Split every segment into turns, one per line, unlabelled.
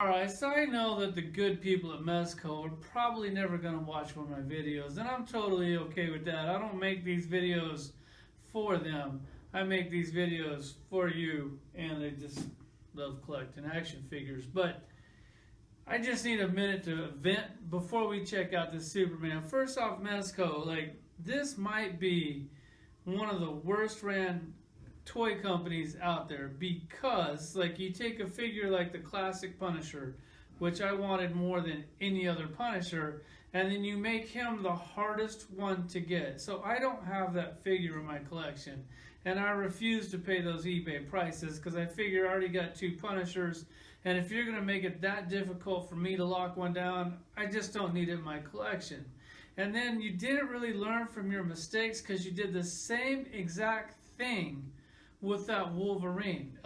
Alright, so I know that the good people at Mezco are probably never going to watch one of my videos, and I'm totally okay with that. I don't make these videos for them. I make these videos for you, and they just love collecting action figures. But I just need a minute to vent before we check out this Superman. First off, Mezco, this might be one of the worst ran toy companies out there, because you take a figure like the classic Punisher, which I wanted more than any other Punisher, and then you make him the hardest one to get. So I don't have that figure in my collection, and I refuse to pay those eBay prices because I figure I already got two Punishers, and if you're going to make it that difficult for me to lock one down, I just don't need it in my collection. And then you didn't really learn from your mistakes because you did the same exact thing with that Wolverine.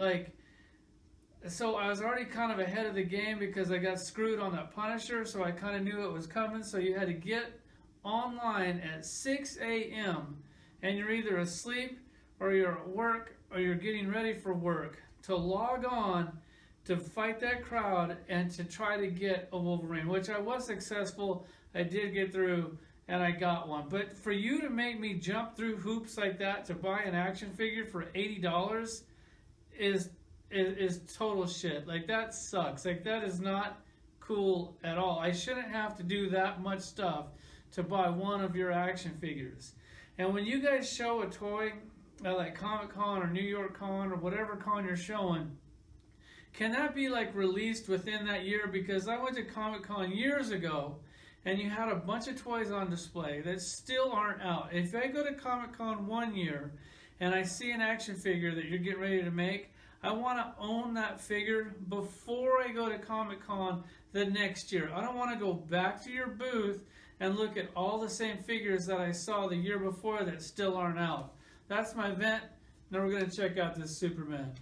So I was already kind of ahead of the game because I got screwed on that Punisher, so I kind of knew it was coming. So you had to get online at 6 a.m. and you're either asleep or you're at work or you're getting ready for work to log on to fight that crowd and to try to get a Wolverine, which I was successful. I did get through and I got one. But for you to make me jump through hoops like that to buy an action figure for $80 is total shit. That sucks. That is not cool at all. I shouldn't have to do that much stuff to buy one of your action figures. And when you guys show a toy at Comic-Con or New York Con or whatever con you're showing, can that be released within that year? Because I went to Comic-Con years ago and you had a bunch of toys on display that still aren't out. If I go to Comic-Con one year and I see an action figure that you're getting ready to make, I want to own that figure before I go to Comic-Con the next year. I don't want to go back to your booth and look at all the same figures that I saw the year before that still aren't out. That's my vent. Now we're going to check out this Superman.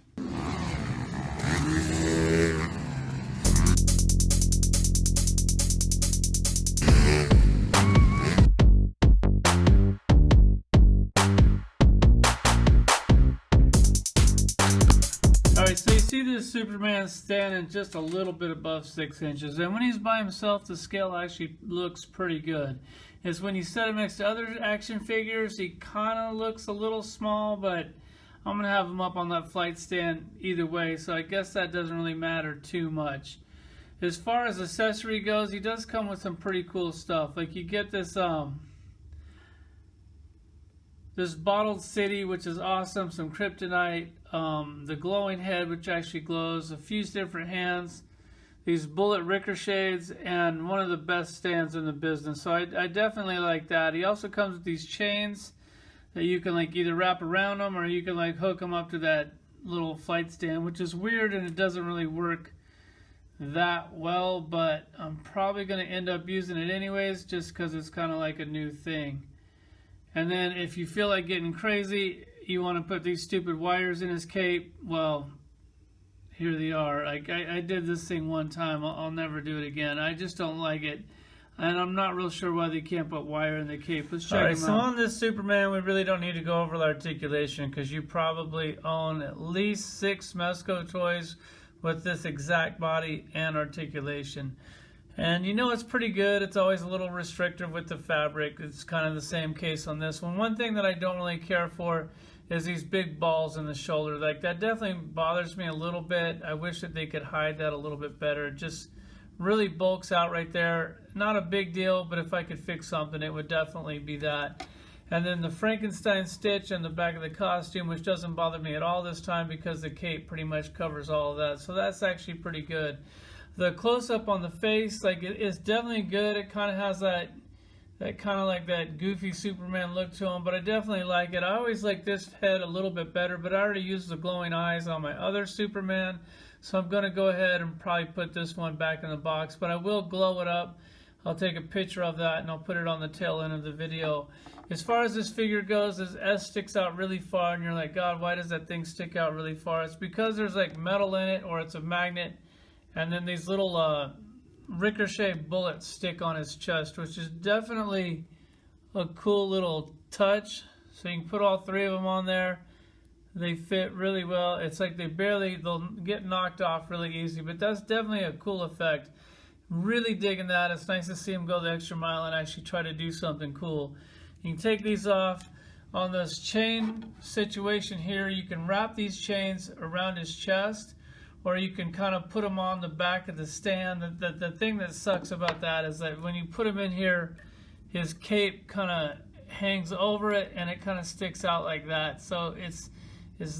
So you see this Superman standing just a little bit above 6 inches, and when he's by himself the scale actually looks pretty good. It's when you set him next to other action figures he kind of looks a little small, but I'm going to have him up on that flight stand either way, so I guess that doesn't really matter too much. As far as accessory goes, he does come with some pretty cool stuff. You get this bottled city, which is awesome, some kryptonite, the glowing head, which actually glows, a few different hands, these bullet ricochets, and one of the best stands in the business. So I definitely like that. He also comes with these chains that you can either wrap around them or you can hook them up to that little flight stand, which is weird and it doesn't really work that well, but I'm probably going to end up using it anyways just because it's kind of like a new thing. And then if you feel like getting crazy, you want to put these stupid wires in his cape, well, here they are. I did this thing one time. I'll never do it again. I just don't like it. And I'm not real sure why they can't put wire in the cape. Let's check them out. So on this Superman, we really don't need to go over the articulation because you probably own at least 6 Mezco toys with this exact body and articulation. And you know it's pretty good. It's always a little restrictive with the fabric. It's kind of the same case on this one. One thing that I don't really care for is these big balls in the shoulder. That definitely bothers me a little bit. I wish that they could hide that a little bit better. It just really bulks out right there. Not a big deal, but if I could fix something, it would definitely be that. And then the Frankenstein stitch on the back of the costume, which doesn't bother me at all this time because the cape pretty much covers all of that. So that's actually pretty good. The close-up on the face, it's definitely good. It kind of has that kind of that goofy Superman look to him, but I definitely like it. I always like this head a little bit better, but I already used the glowing eyes on my other Superman, so I'm going to go ahead and probably put this one back in the box, but I will glow it up. I'll take a picture of that and I'll put it on the tail end of the video. As far as this figure goes, this S sticks out really far, and you're like, God, why does that thing stick out really far? It's because there's metal in it, or it's a magnet. And then these little ricochet bullets stick on his chest, which is definitely a cool little touch. So you can put all 3 of them on there. They fit really well. It's like they'll get knocked off really easy, but that's definitely a cool effect. Really digging that. It's nice to see him go the extra mile and actually try to do something cool. You can take these off. On this chain situation here, you can wrap these chains around his chest, or you can kind of put them on the back of the stand. The thing that sucks about that is that when you put him in here, his cape kind of hangs over it and it kind of sticks out like that. So it's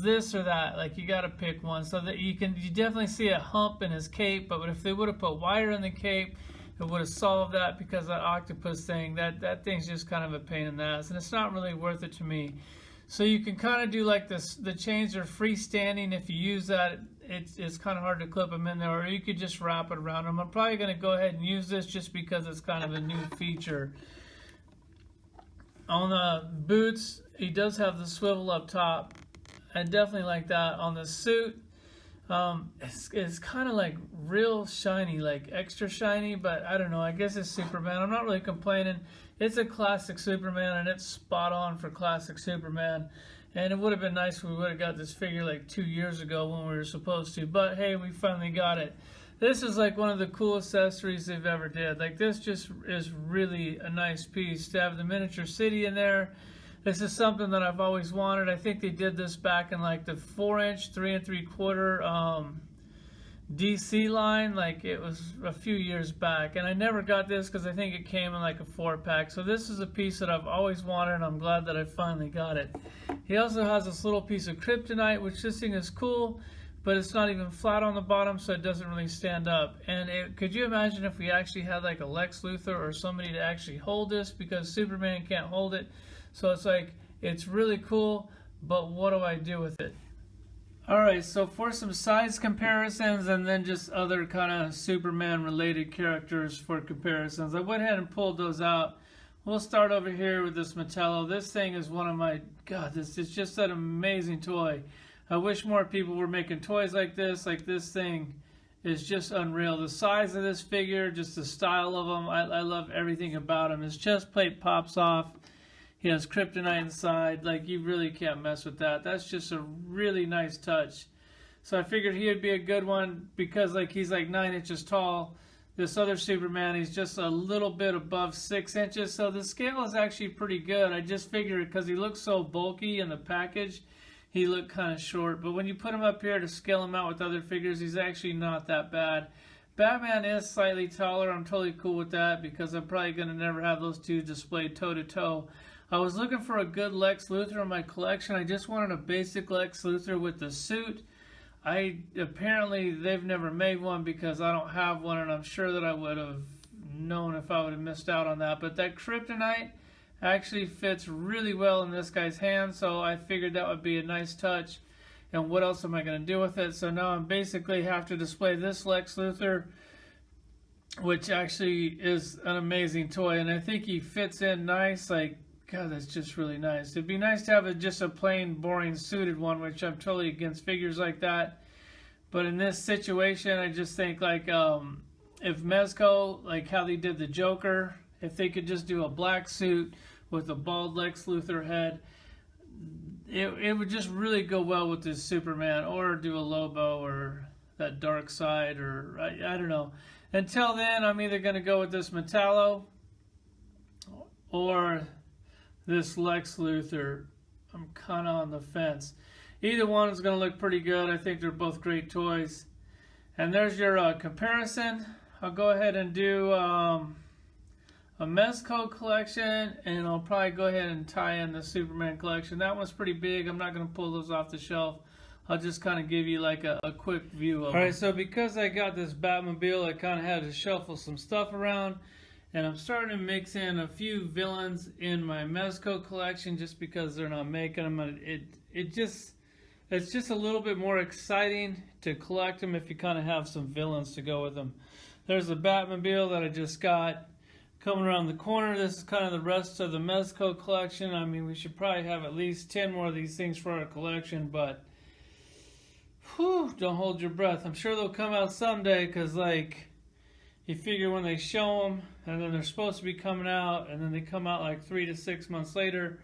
this or that. Like, you got to pick one. So that you definitely see a hump in his cape, but if they would have put wire in the cape, it would have solved that, because that octopus thing, that thing's just kind of a pain in the ass, and it's not really worth it to me. So you can kind of do like this. The chains are freestanding. If you use that, it's kind of hard to clip them in there, or you could just wrap it around them. I'm probably going to go ahead and use this just because it's kind of a new feature. On the boots, he does have the swivel up top. I definitely like that. On the suit, it's kind of like real shiny, like extra shiny, but I don't know. I guess it's Superman. I'm not really complaining. It's a classic Superman, and it's spot on for classic Superman. And it would have been nice if we would have got this figure like 2 years ago when we were supposed to. But hey, we finally got it. This is like one of the cool accessories they've ever did. Like, this just is really a nice piece to have the miniature city in there. This is something that I've always wanted. I think they did this back in like the 4-inch, 3 3/4 DC line. Like, it was a few years back. And I never got this because I think it came in like a 4-pack. So this is a piece that I've always wanted, and I'm glad that I finally got it. He also has this little piece of kryptonite, which this thing is cool, but it's not even flat on the bottom, so it doesn't really stand up. And could you imagine if we actually had like a Lex Luthor or somebody to actually hold this, because Superman can't hold it? So it's like, it's really cool, but what do I do with it? Alright, so for some size comparisons and then just other kind of Superman related characters for comparisons, I went ahead and pulled those out. We'll start over here with this Metallo. This thing is one of my, God, this is just an amazing toy. I wish more people were making toys like this. Like, this thing is just unreal. The size of this figure, just the style of him, I love everything about him. His chest plate pops off. He has kryptonite inside. Like, you really can't mess with that. That's just a really nice touch. So I figured he would be a good one because, like, he's like 9 inches tall. This other Superman, he's just a little bit above 6 inches. So the scale is actually pretty good. I just figured because he looks so bulky in the package, he looked kind of short. But when you put him up here to scale him out with other figures, he's actually not that bad. Batman is slightly taller. I'm totally cool with that because I'm probably going to never have those two displayed toe-to-toe. I was looking for a good Lex Luthor in my collection. I just wanted a basic Lex Luthor with the suit. Apparently they've never made one because I don't have one, and I'm sure that I would have known if I would have missed out on that. But that kryptonite actually fits really well in this guy's hand, so I figured that would be a nice touch. And what else am I going to do with it? So now I basically have to display this Lex Luthor, which actually is an amazing toy, and I think he fits in nice. Like, God, that's just really nice. It'd be nice to have just a plain, boring, suited one, which I'm totally against figures like that. But in this situation, I just think, like, if Mezco, like how they did the Joker, if they could just do a black suit with a bald Lex Luthor head, it would just really go well with this Superman, or do a Lobo or that Dark Side, or I don't know. Until then, I'm either going to go with this Metallo or this Lex Luthor. I'm kind of on the fence. Either one is going to look pretty good. I think they're both great toys. And there's your comparison. I'll go ahead and do a Mezco collection, and I'll probably go ahead and tie in the Superman collection. That one's pretty big. I'm not going to pull those off the shelf. I'll just kind of give you like a quick view of it. Alright, so because I got this Batmobile, I kind of had to shuffle some stuff around. And I'm starting to mix in a few villains in my Mezco collection just because they're not making them. It's just a little bit more exciting to collect them if you kind of have some villains to go with them. There's the Batmobile that I just got coming around the corner. This is kind of the rest of the Mezco collection. I mean, we should probably have at least 10 more of these things for our collection, but whew, don't hold your breath. I'm sure they'll come out someday because, like, you figure when they show them and then they're supposed to be coming out and then they come out like 3 to 6 months later,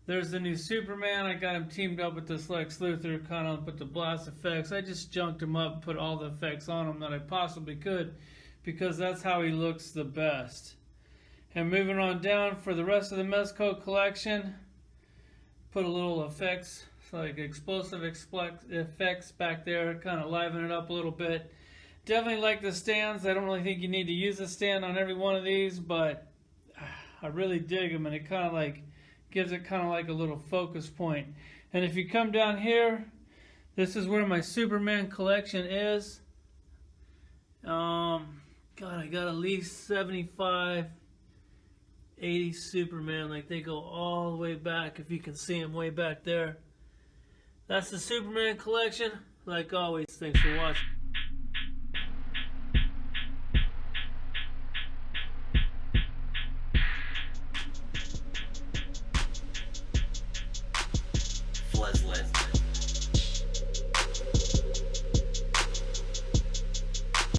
There's the new Superman. I got him teamed up with this Lex Luthor, kind of put the blast effects. I just junked him up, put all the effects on him that I possibly could, because that's how he looks the best. And moving on down for the rest of the Mezco collection, put a little effects, like explosive effects back there, kind of liven it up a little bit. Definitely like the stands. I don't really think you need to use a stand on every one of these, but I really dig them, and it kind of like gives it kind of like a little focus point. And if you come down here, this is where my Superman collection is. God, I got at least 75, 80 Superman. Like, they go all the way back, if you can see them way back there. That's the Superman collection. Like always, thanks for watching.